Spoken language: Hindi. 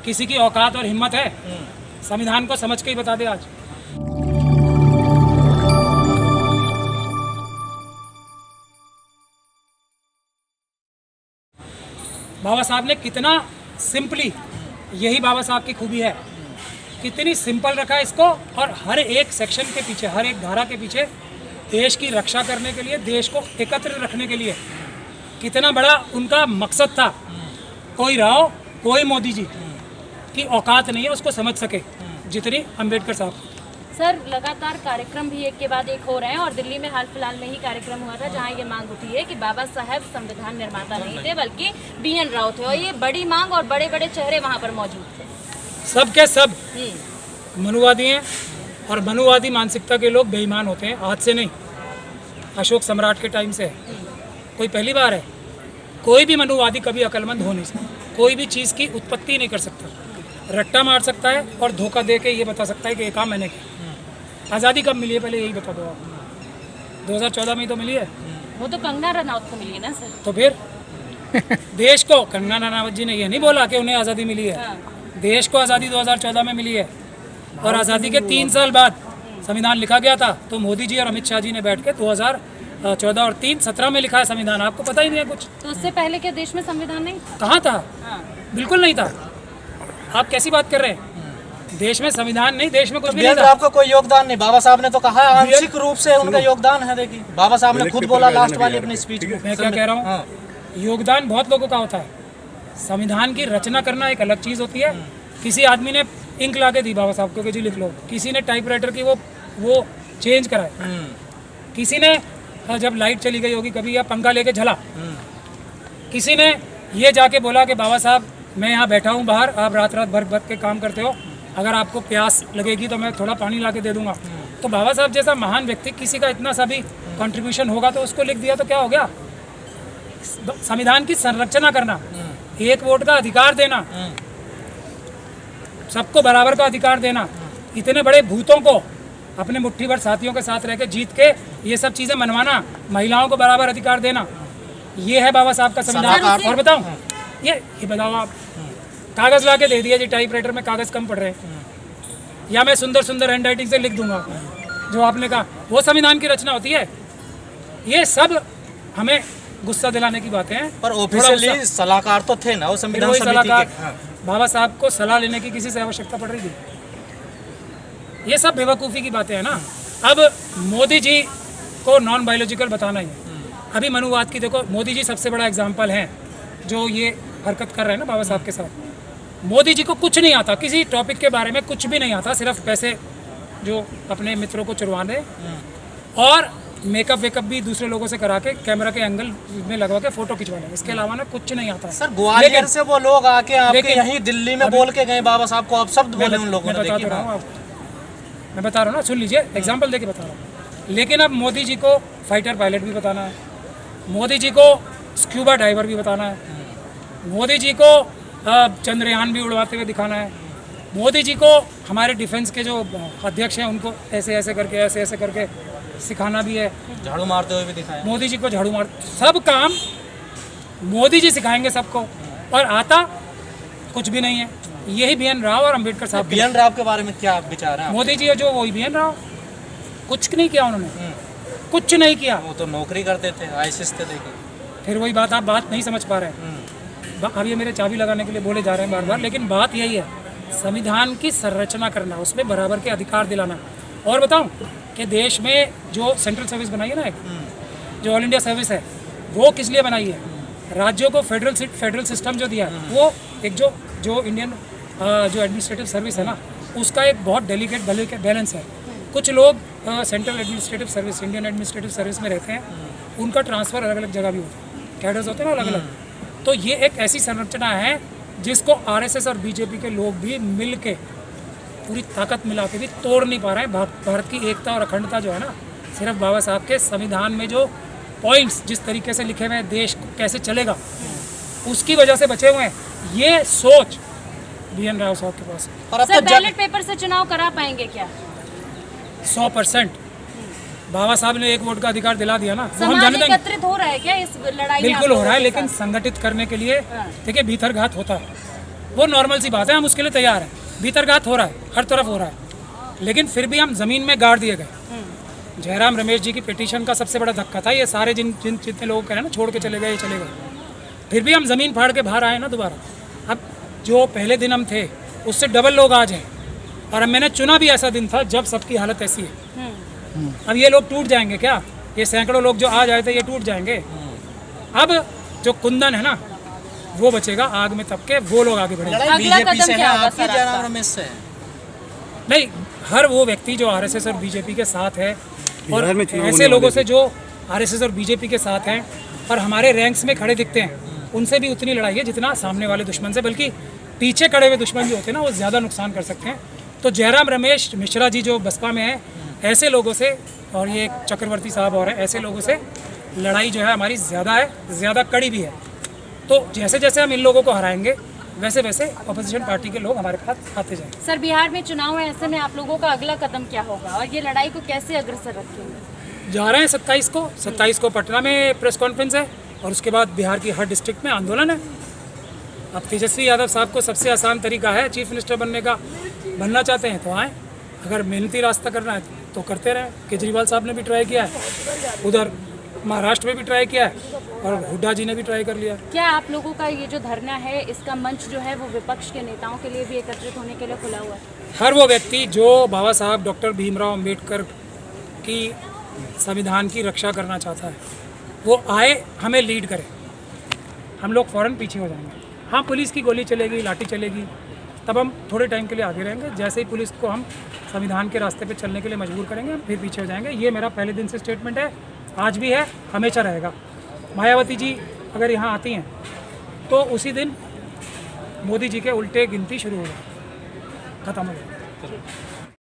किसी की औकात और हिम्मत है? संविधान को समझ के ही बता दे आज। बाबा साहब ने कितना सिंपली, यही बाबा साहब की खूबी है, कितनी सिंपल रखा है इसको, और हर एक सेक्शन के पीछे, हर एक धारा के पीछे देश की रक्षा करने के लिए, देश को एकत्र रखने के लिए कितना बड़ा उनका मकसद था। कोई राव, कोई मोदी जी की औकात नहीं है उसको समझ सके जितनी अम्बेडकर साहब। सर, लगातार कार्यक्रम भी एक के बाद एक हो रहे हैं और दिल्ली में हाल फिलहाल में ही कार्यक्रम हुआ था जहां ये मांग उठी है कि बाबा साहब संविधान निर्माता नहीं थे बल्कि BN राव थे, और ये बड़ी मांग और बड़े बड़े चेहरे वहां पर मौजूद थे। सब के सब मनुवादी हैं, और मनुवादी मानसिकता के लोग बेईमान होते हैं। आज से नहीं, अशोक सम्राट के टाइम से है। कोई पहली बार है? कोई भी मनुवादी कभी अक्लमंद हो नहीं सकता, कोई भी चीज़ की उत्पत्ति नहीं कर सकता। रट्टा मार सकता है और धोखा दे के ये बता सकता है कि ये काम मैंने किया। आज़ादी कब मिली है पहले यही बता दो आप। 2014 में तो मिली है। वो तो कंगना रनौत को मिली है ना सर। तो फिर देश को, कंगना रनौत जी ने ये नहीं बोला कि उन्हें आज़ादी मिली है। हाँ। देश को आज़ादी 2014 में मिली है, और आज़ादी के 3 साल बाद संविधान लिखा गया था। तो मोदी जी और अमित शाह जी ने बैठ के 2014 और 17 में लिखा है संविधान। आपको पता ही नहीं है कुछ? तो उससे पहले क्या देश में संविधान नहीं? कहाँ था? हाँ। बिल्कुल नहीं था। आप कैसी बात कर रहे हैं? देश में संविधान नहीं, देश में कुछ भी नहीं था। आपका कोई योगदान नहीं, बाबा साहब ने तो कहा आंशिक रूप से उनका योगदान है। देखिए बाबा साहब ने खुद बोला लास्ट वाली अपनी स्पीच में। मैं क्या कह रहा हूँ, योगदान बहुत लोगों का होता है। संविधान की रचना करना एक अलग चीज़ होती है। किसी आदमी ने इंक ला के दी बाबा साहब को कि जी लिख लो, किसी ने टाइपराइटर की वो चेंज कराए, किसी ने जब लाइट चली गई होगी कभी या पंखा लेके झला, किसी ने ये जाके बोला कि बाबा साहब मैं यहाँ बैठा हूँ बाहर, आप रात रात भर के काम करते हो, अगर आपको प्यास लगेगी तो मैं थोड़ा पानी ला के दे दूँगा। तो बाबा साहब जैसा महान व्यक्ति, किसी का इतना सा भी कंट्रीब्यूशन होगा तो उसको लिख दिया तो क्या हो गया? संविधान की संरचना करना, एक वोट का अधिकार देना, सबको बराबर का अधिकार देना, इतने बड़े भूतों को अपने मुट्ठी भर साथियों के साथ रह के जीत के ये सब चीज़ें मनवाना, महिलाओं को बराबर अधिकार देना, ये है बाबा साहब का संविधान। और बताओ, ये बताओ आप, कागज़ ला के दे दिया जी, टाइपराइटर में कागज़ कम पड़ रहे हैं, या मैं सुंदर सुंदर हैंड राइटिंग से लिख दूंगा जो आपने कहा, वो संविधान की रचना होती है? ये सब हमें गुस्सा दिलाने की बातें हैं। पर ऑफिशियली सलाहकार तो थे ना वो संविधान समिति के। बाबा साहब को सलाह लेने की किसी से आवश्यकता पड़ रही थी? ये सब बेवकूफ़ी की बातें हैं ना। अब मोदी जी को नॉन बायोलॉजिकल बताना ही है। अभी मनुवाद की देखो, मोदी जी सबसे बड़ा एग्जाम्पल हैं जो ये हरकत कर रहे हैं ना बाबा साहब के साथ। मोदी जी को कुछ नहीं आता, किसी टॉपिक के बारे में कुछ भी नहीं आता, सिर्फ पैसे जो अपने मित्रों को चुरवाने और मेकअप वेकअप भी दूसरे लोगों से करा के कैमरा के एंगल में लगवा के फोटो खिंचवाने, इसके अलावा ना कुछ नहीं आता। सर ग्वालियर से वो लोग आके आपके यहीं दिल्ली में बोल के गए बाबा साहब को, आप शब्द बोले उन लोगों ने। मैं बता रहा हूँ ना, सुन लीजिए, एग्जाम्पल देके बता रहा हूँ। लेकिन अब मोदी जी को फाइटर पायलट भी बताना है, मोदी जी को स्क्यूबा डाइवर भी बताना है, मोदी जी को चंद्रयान भी उड़वाते हुए दिखाना है, मोदी जी को हमारे डिफेंस के जो अध्यक्ष हैं उनको ऐसे ऐसे करके सिखाना भी है, झाड़ू मारते हुए भी दिखाया मोदी जी को, झाड़ू मार, सब काम मोदी जी सिखाएंगे सबको, और आता कुछ भी नहीं है। यही BN राव और अम्बेडकर साहब। BN राव के बारे में क्या विचार है? मोदी जी जो वही BN राव, कुछ नहीं किया उन्होंने, कुछ नहीं किया। वो तो नौकरी करते थे, ISIS थे। देखिए फिर वही बात, आप बात नहीं समझ पा रहे हैं। अब ये मेरे चाबी लगाने के लिए बोले जा रहे हैं बार बार, लेकिन बात यही है, संविधान की संरचना करना, उसमें बराबर के अधिकार दिलाना। और बताऊं कि देश में जो सेंट्रल सर्विस बनाई है ना, जो ऑल इंडिया सर्विस है, वो किस लिए बनाई है? राज्यों को फेडरल सिस्टम जो दिया है, वो एक जो इंडियन जो एडमिनिस्ट्रेटिव सर्विस है ना, उसका एक बहुत डेलिकेट बैलेंस है। कुछ लोग central administrative service, Indian administrative service में रहते हैं, उनका ट्रांसफ़र अलग अलग जगह भी होता है, कैडर्स होते हैं ना अलग अलग। तो ये एक ऐसी संरचना है जिसको RSS और BJP के लोग भी मिल के पूरी ताकत मिला के भी तोड़ नहीं पा रहे हैं। भारत की एकता और अखंडता जो है ना, सिर्फ बाबा साहब के संविधान में जो पॉइंट्स जिस तरीके से लिखे हुए हैं, देश कैसे चलेगा, उसकी वजह से बचे हुए हैं। ये सोच BN राव साहब के पास। और अब सर, तो बैलेट पेपर से चुनाव करा पाएंगे क्या? 100% बाबा साहब ने एक वोट का अधिकार दिला दिया ना, वो हम समाज जाने देंगे। एकत्रित हो रहा है क्या इस लड़ाई में? बिल्कुल हो रहा है, लेकिन संगठित करने के लिए देखिए भीतर घात होता है, वो नॉर्मल सी बात है, हम उसके लिए तैयार हैं। भीतरघात हो रहा है, हर तरफ हो रहा है, लेकिन फिर भी हम ज़मीन में गाड़ दिए गए। जयराम रमेश जी की पिटीशन का सबसे बड़ा धक्का था ये, सारे जितने लोग कह रहे हैं ना छोड़ के चले गए, चले गए, फिर भी हम ज़मीन फाड़ के बाहर आए ना दोबारा। अब जो पहले दिन हम थे उससे डबल लोग आज हैं, और अब मैंने चुना भी ऐसा दिन था जब सबकी हालत ऐसी है। अब ये लोग टूट जाएंगे क्या? ये सैकड़ों लोग जो आज आए थे ये टूट जाएंगे। अब जो कुंदन है ना वो बचेगा आग में तप के, वो लोग आगे बढ़ेंगे। लड़ाई अगला बीजेपी कदम से है, क्या होगा आपकी सर जयराम आपका? रमेश से है। नहीं, हर वो व्यक्ति जो आरएसएस और बीजेपी के साथ है, और बिहार में चुनाव ऐसे होने लोगों वाले से जो आरएसएस और बीजेपी के साथ हैं और हमारे रैंक्स में खड़े दिखते हैं, उनसे भी उतनी लड़ाई है जितना सामने वाले दुश्मन से, बल्कि पीछे खड़े हुए दुश्मन जो होते हैं ना वो ज़्यादा नुकसान कर सकते हैं। तो जयराम रमेश मिश्रा जी जो बसपा में है, ऐसे लोगों से, और ये चक्रवर्ती साहब और हैं, ऐसे लोगों से लड़ाई जो है हमारी ज़्यादा है, ज़्यादा कड़ी भी है। तो जैसे जैसे हम इन लोगों को हराएंगे वैसे वैसे अपोजिशन पार्टी के लोग हमारे पास आते जाएंगे। सर बिहार में चुनाव है, ऐसे में आप लोगों का अगला कदम क्या होगा और ये लड़ाई को कैसे अग्रसर रखेंगे? जा रहे हैं 27 को पटना में प्रेस कॉन्फ्रेंस है, और उसके बाद बिहार की हर डिस्ट्रिक्ट में आंदोलन है। अब तेजस्वी यादव साहब को सबसे आसान तरीका है चीफ मिनिस्टर बनने का, बनना चाहते हैं तो आएँ, अगर मेहनती रास्ता करना है तो करते रहें। केजरीवाल साहब ने भी ट्राई किया है, उधर महाराष्ट्र में भी ट्राई किया है, और हुड्डा जी ने भी ट्राई कर लिया। क्या आप लोगों का ये जो धरना है इसका मंच जो है वो विपक्ष के नेताओं के लिए भी एकत्रित होने के लिए खुला हुआ है? हर वो व्यक्ति जो बाबा साहब डॉक्टर भीमराव अंबेडकर की संविधान की रक्षा करना चाहता है वो आए, हमें लीड करे, हम लोग फ़ौरन पीछे हो जाएंगे। हाँ, पुलिस की गोली चलेगी, लाठी चलेगी, तब हम थोड़े टाइम के लिए आगे रहेंगे। जैसे ही पुलिस को हम संविधान के रास्ते पे चलने के लिए मजबूर करेंगे, हम फिर पीछे हो जाएंगे। ये मेरा पहले दिन से स्टेटमेंट है, आज भी है, हमेशा रहेगा। मायावती जी अगर यहाँ आती हैं तो उसी दिन मोदी जी के उल्टे गिनती शुरू हो जाए, खत्म हो जाए।